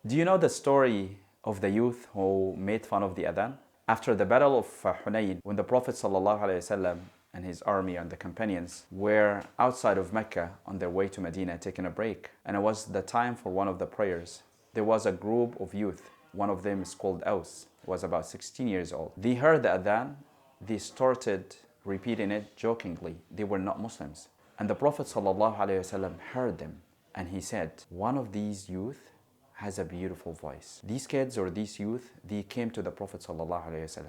Do you know the story of the youth who made fun of the Adhan? After the battle of Hunayn, when the Prophet ﷺ and his army and the companions were outside of Mecca on their way to Medina taking a break, and it was the time for one of the prayers, there was a group of youth. One of them is called Aus, was about 16 years old. They heard the Adhan, they started repeating it jokingly. They were not Muslims. And the Prophet ﷺ heard them, and he said, one of these youth has a beautiful voice. These kids or these youth, they came to the Prophet ﷺ.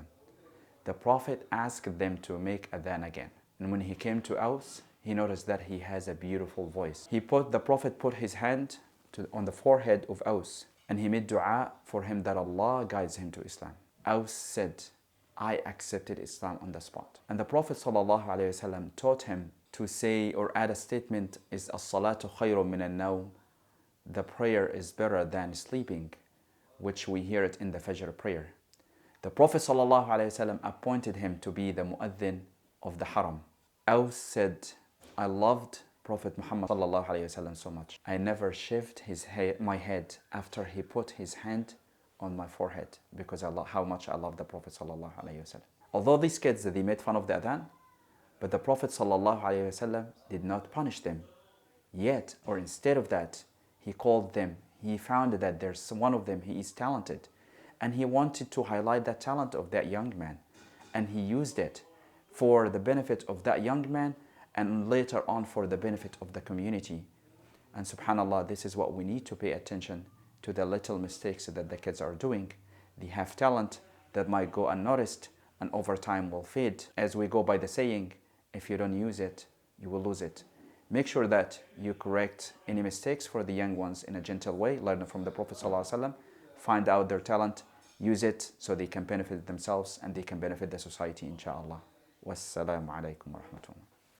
The Prophet asked them to make adhan again. And when he came to Aus, he noticed that he has a beautiful voice. The Prophet put his hand on the forehead of Aus, and he made dua for him that Allah guides him to Islam. Aus said, I accepted Islam on the spot. And the Prophet ﷺ taught him to say or add a statement, is as-salatu khayrun min al-nawm. The prayer is better than sleeping, which we hear it in the Fajr prayer. The Prophet ﷺ appointed him to be the mu'adhin of the haram. Aus said, I loved Prophet Muhammad ﷺ so much. I never shaved my head after he put his hand on my forehead because how much I love the Prophet ﷺ. Although these kids, they made fun of the adhan, but the Prophet ﷺ did not punish them. Yet, or instead of that, he called them. He found that there's one of them, he is talented. And he wanted to highlight the talent of that young man. And he used it for the benefit of that young man and later on for the benefit of the community. And subhanAllah, this is what we need to pay attention to, the little mistakes that the kids are doing. They have talent that might go unnoticed and over time will fade. As we go by the saying, if you don't use it, you will lose it. Make sure that you correct any mistakes for the young ones in a gentle way, learn from the Prophet ﷺ, find out their talent, use it so they can benefit themselves and they can benefit the society, inshallah. Wassalamu alaikum wa rahmatullah.